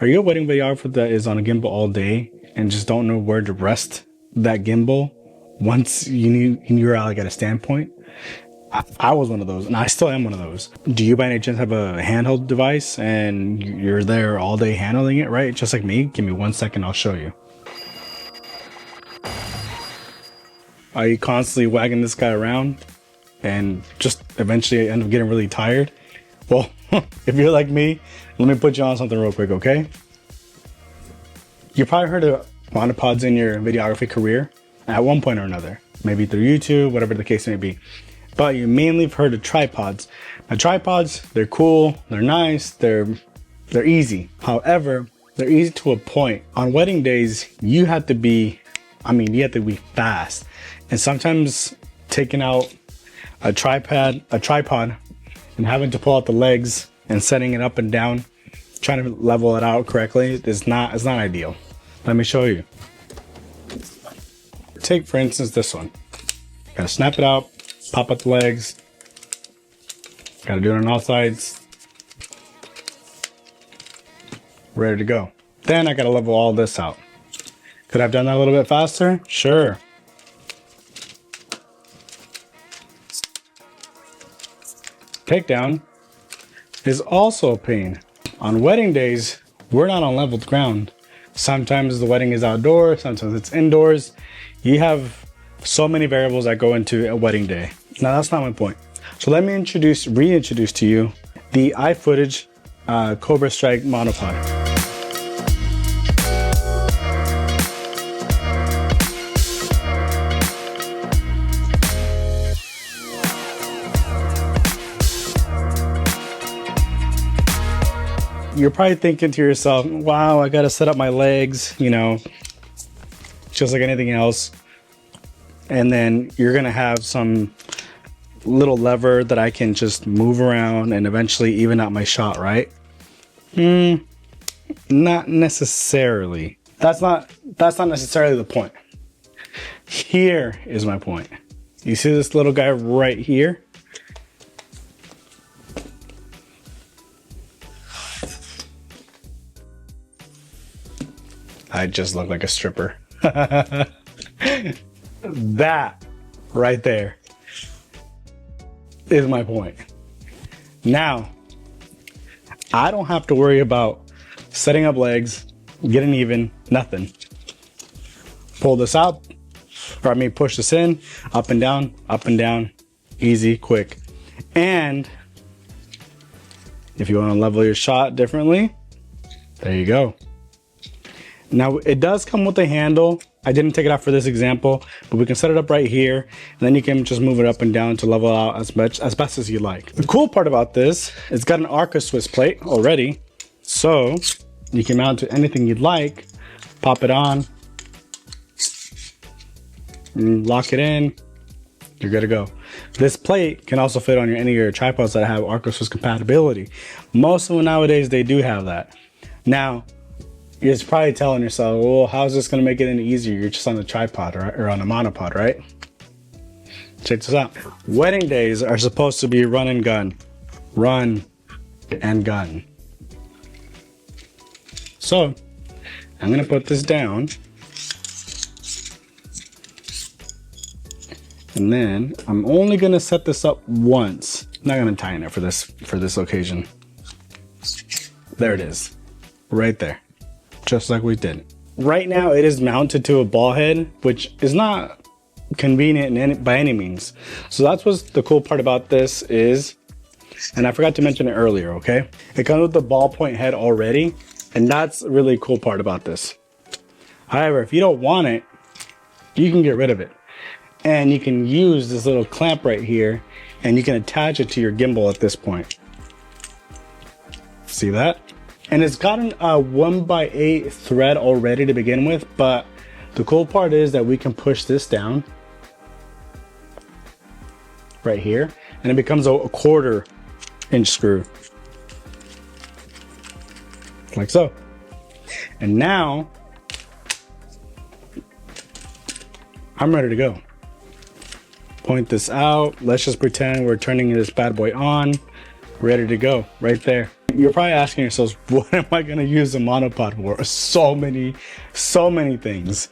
Are you a wedding videographer that is on a gimbal all day and just don't know where to rest that gimbal once you're like at a standpoint? I was one of those, and I still am one of those. Do you by any chance have a handheld device and you're there all day handling it, right? Just like me? Give me 1 second, I'll show you. Are you constantly wagging this guy around and just eventually end up getting really tired? Well, if you're like me, let me put you on something real quick, okay? You probably heard of monopods in your videography career at one point or another, maybe through YouTube, whatever the case may be. But you mainly have heard of tripods. Now tripods, they're cool, they're nice, they're easy. However, they're easy to a point. On wedding days, you have to be fast. And sometimes taking out a tripod and having to pull out the legs and setting it up and down, trying to level it out correctly is not ideal. Let me show you. Take for instance this one. Gotta snap it out, pop out the legs. Gotta do it on all sides. Ready to go. Then I gotta level all this out. Could I have done that a little bit faster? Sure. Takedown is also a pain. On wedding days, we're not on leveled ground. Sometimes the wedding is outdoors, sometimes it's indoors. You have so many variables that go into a wedding day. Now that's not my point. So let me reintroduce to you the iFootage Cobra Strike Monopod. You're probably thinking to yourself, wow, I gotta set up my legs, you know, just like anything else. And then you're gonna have some little lever that I can just move around and eventually even out my shot, right? Not necessarily. That's not necessarily the point. Here is my point. You see this little guy right here? I just look like a stripper. That right there is my point. Now, I don't have to worry about setting up legs, getting even, nothing. Pull this out, or I mean push this in, up and down, easy, quick. And if you want to level your shot differently, there you go. Now it does come with a handle. I didn't take it out for this example, but we can set it up right here, and then you can just move it up and down to level out as best as you like. The cool part about this, it's got an Arca Swiss plate already, so you can mount to anything you'd like, pop it on, and lock it in, you're good to go. This plate can also fit on any of your tripods that have Arca Swiss compatibility. Most of them nowadays, they do have that. Now, you're probably telling yourself, well, how's this gonna make it any easier? You're just on a tripod or on a monopod, right? Check this out. Wedding days are supposed to be run and gun. Run and gun. So, I'm gonna put this down. And then I'm only gonna set this up once. I'm not gonna tighten it for this occasion. There it is, right there. Just like we did. Right now it is mounted to a ball head, which is not convenient by any means. So that's what's the cool part about this is, and I forgot to mention it earlier, okay? It comes with the ballpoint head already, and that's the really cool part about this. However, if you don't want it, you can get rid of it. And you can use this little clamp right here, and you can attach it to your gimbal at this point. See that? And it's gotten a 1x8 thread already to begin with, but the cool part is that we can push this down right here, and it becomes a 1/4 inch screw. Like so. And now, I'm ready to go. Point this out. Let's just pretend we're turning this bad boy on. Ready to go, right there. You're probably asking yourselves, what am I gonna use a monopod for? So many things.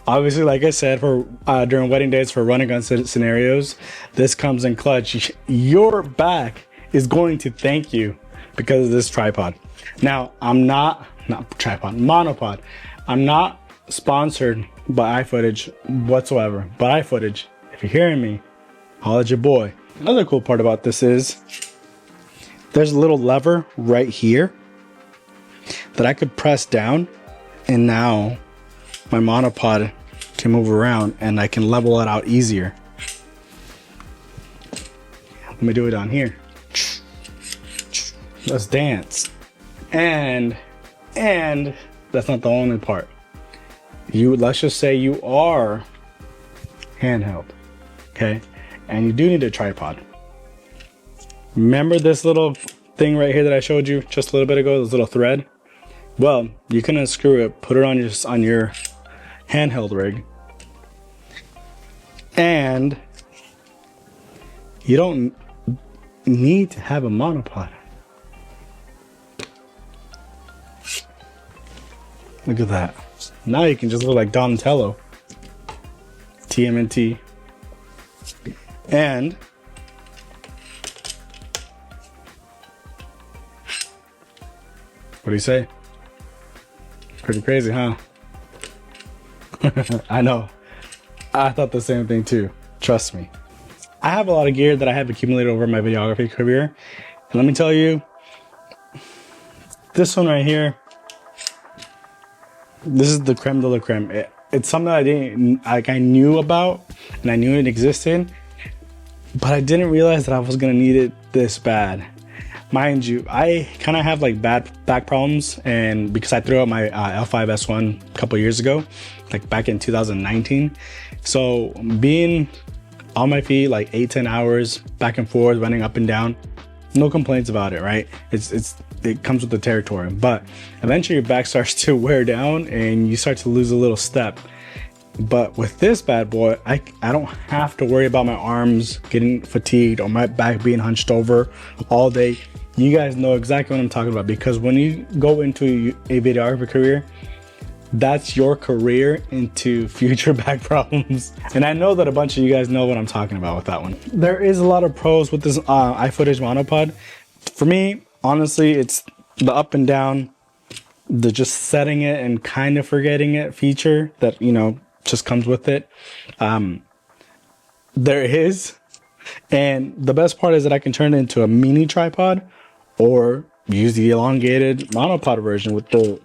Obviously, like I said, for during wedding days, for running gun scenarios, this comes in clutch. Your back is going to thank you because of this tripod. Now, I'm not monopod. I'm not sponsored by iFootage whatsoever. But iFootage, if you're hearing me, holla at your boy. Another cool part about this is there's a little lever right here that I could press down, and now my monopod can move around and I can level it out easier. Let me do it down here. Let's dance. And that's not the only part. Let's just say you are handheld, okay? And you do need a tripod. Remember this little thing right here that I showed you just a little bit ago, this little thread? Well, you can unscrew it, put it on your handheld rig, and you don't need to have a monopod. Look at that. Now you can just look like Donatello. TMNT. And what do you say? Pretty crazy, huh? I know. I thought the same thing too. Trust me. I have a lot of gear that I have accumulated over my videography career. And let me tell you, this one right here, this is the creme de la creme. It's something that I knew about and I knew it existed, but I didn't realize that I was gonna need it this bad. Mind you, I kind of have like bad back problems, and because I threw out my L5S1 a couple years ago, like back in 2019. So being on my feet like 8-10 hours back and forth, running up and down, no complaints about it, right? It comes with the territory, but eventually your back starts to wear down and you start to lose a little step. But with this bad boy, I don't have to worry about my arms getting fatigued or my back being hunched over all day. You guys know exactly what I'm talking about, because when you go into a videography career, that's your career into future back problems. And I know that a bunch of you guys know what I'm talking about with that one. There is a lot of pros with this iFootage monopod. For me, honestly, it's the up and down, the just setting it and kind of forgetting it feature that, you know, just comes with it. There is. And the best part is that I can turn it into a mini tripod or use the elongated monopod version with the,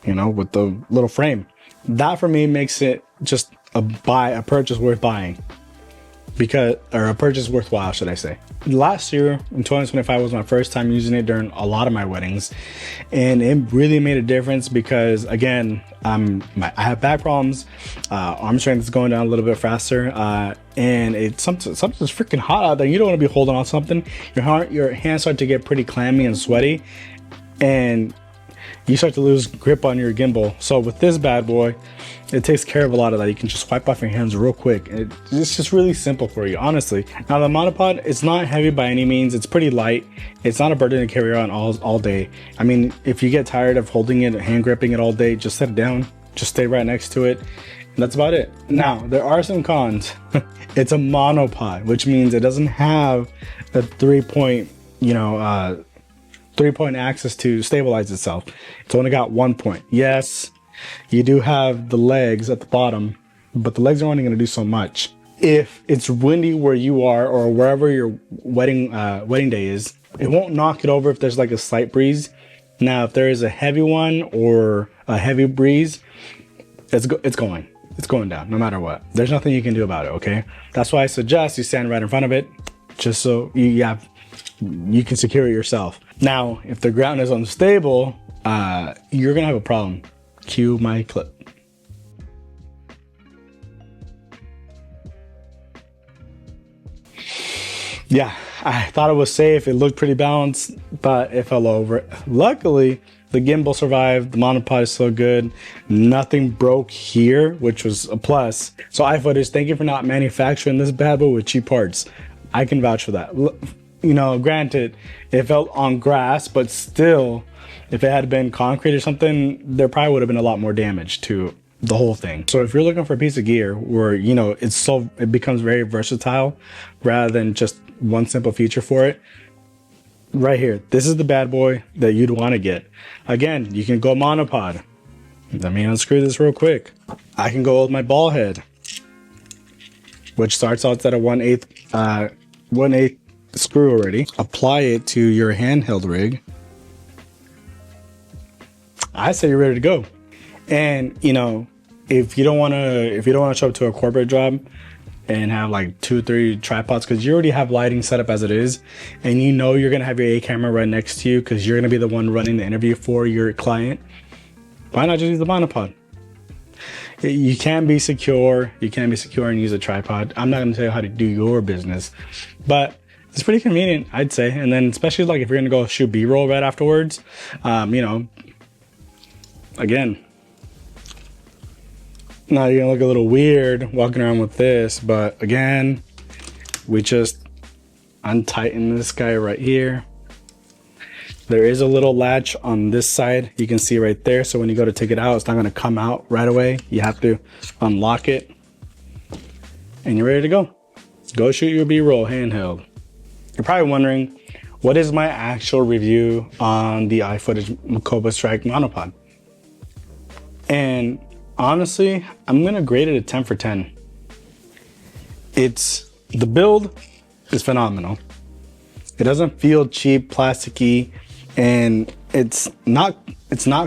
you know, with the little frame. That for me makes it just a purchase worth buying. Or a purchase worthwhile, should I say. Last year in 2025 was my first time using it during a lot of my weddings, and it really made a difference because, again, I have back problems, arm strength is going down a little bit faster, and something's freaking hot out there. You don't want to be holding on something. Your hands start to get pretty clammy and sweaty, and you start to lose grip on your gimbal. So with this bad boy, it takes care of a lot of that. You can just wipe off your hands real quick. It's just really simple for you, honestly. Now the monopod, it's not heavy by any means. It's pretty light. It's not a burden to carry around all day. I mean, if you get tired of holding it, hand gripping it all day, just set it down. Just stay right next to it. And that's about it. Now, there are some cons. It's a monopod, which means it doesn't have a 3-point, three-point axis to stabilize itself. It's only got 1 point. Yes, you do have the legs at the bottom, but the legs are only going to do so much. If it's windy where you are or wherever your wedding day is, it won't knock it over if there's like a slight breeze. Now, if there is a heavy one or a heavy breeze, it's going down no matter what. There's nothing you can do about it, okay? That's why I suggest you stand right in front of it, just so you can secure it yourself. Now, if the ground is unstable, you're gonna have a problem. Cue my clip. Yeah, I thought it was safe. It looked pretty balanced, but it fell over. Luckily, the gimbal survived. The monopod is so good. Nothing broke here, which was a plus. So iFootage, thank you for not manufacturing this bad boy with cheap parts. I can vouch for that. you know, granted, it felt on grass, but still, if it had been concrete or something, there probably would have been a lot more damage to the whole thing. So if you're looking for a piece of gear where, you know, it becomes very versatile rather than just one simple feature for it, right here, this is the bad boy that you'd want to get. Again, you can go monopod. Let me unscrew this real quick. I can go with my ball head, which starts out at a 1/8 screw already. Apply it to your handheld rig. I say you're ready to go. And you know, if you don't want to show up to a corporate job and have like 2-3 tripods, because you already have lighting set up as it is, and you know you're gonna have your A camera right next to you because you're gonna be the one running the interview for your client, why not just use the monopod? You can be secure. You can be secure and use a tripod. I'm not gonna tell you how to do your business, but it's pretty convenient, I'd say. And then especially like if you're gonna go shoot B-roll right afterwards, you know, again, now you're gonna look a little weird walking around with this, but again, we just untighten this guy right here. There is a little latch on this side, you can see right there. So when you go to take it out, it's not gonna come out right away. You have to unlock it and you're ready to go. Go shoot your B-roll handheld. You're probably wondering, what is my actual review on the iFootage Cobra Strike monopod? And honestly, I'm gonna grade it a 10 for 10. The build is phenomenal. It doesn't feel cheap, plasticky, and it's not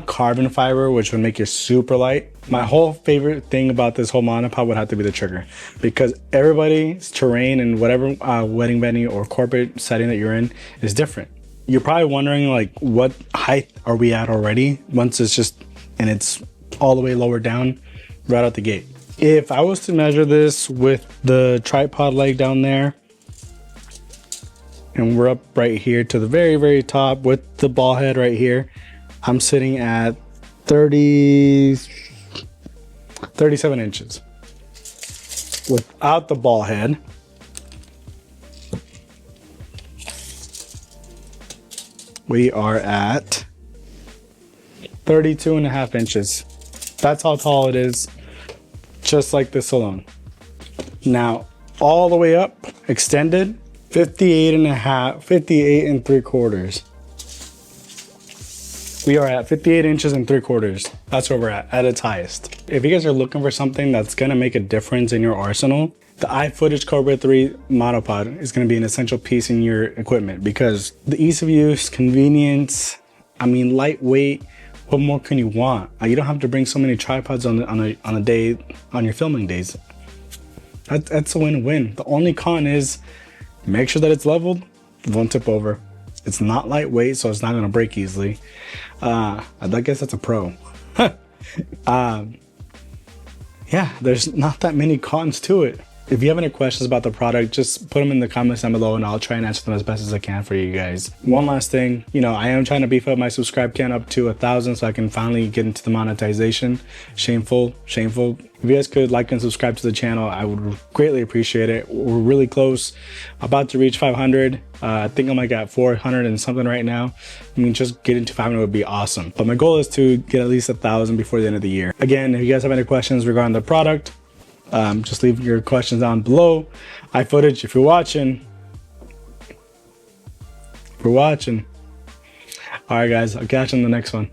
carbon fiber, which would make it super light. My whole favorite thing about this whole monopod would have to be the trigger, because everybody's terrain and whatever wedding venue or corporate setting that you're in is different. You're probably wondering like, what height are we at already once it's all the way lower down right out the gate. If I was to measure this with the tripod leg down there, and we're up right here to the very, very top with the ball head right here, I'm sitting at 37 inches. Without the ball head, we are at 32.5 inches. That's how tall it is, just like this alone. Now, all the way up, extended, 58 and 3/4. We are at 58 inches and 3/4. That's where we're at its highest. If you guys are looking for something that's gonna make a difference in your arsenal, the iFootage Cobra 3 monopod is gonna be an essential piece in your equipment, because the ease of use, convenience, I mean, lightweight. What more can you want? You don't have to bring so many tripods on a day on your filming days. That's a win-win. The only con is make sure that it's leveled, won't tip over. It's not lightweight, so it's not gonna break easily. I guess that's a pro. Yeah, there's not that many cons to it. If you have any questions about the product, just put them in the comments down below and I'll try and answer them as best as I can for you guys. One last thing, you know, I am trying to beef up my subscribe count up to 1,000 so I can finally get into the monetization. Shameful. If you guys could like and subscribe to the channel, I would greatly appreciate it. We're really close, about to reach 500. I think I'm like at 400 and something right now. I mean, just getting to 500 would be awesome. But my goal is to get at least 1,000 before the end of the year. Again, if you guys have any questions regarding the product, just leave your questions down below. iFootage, if you're watching. All right, guys, I'll catch you in the next one.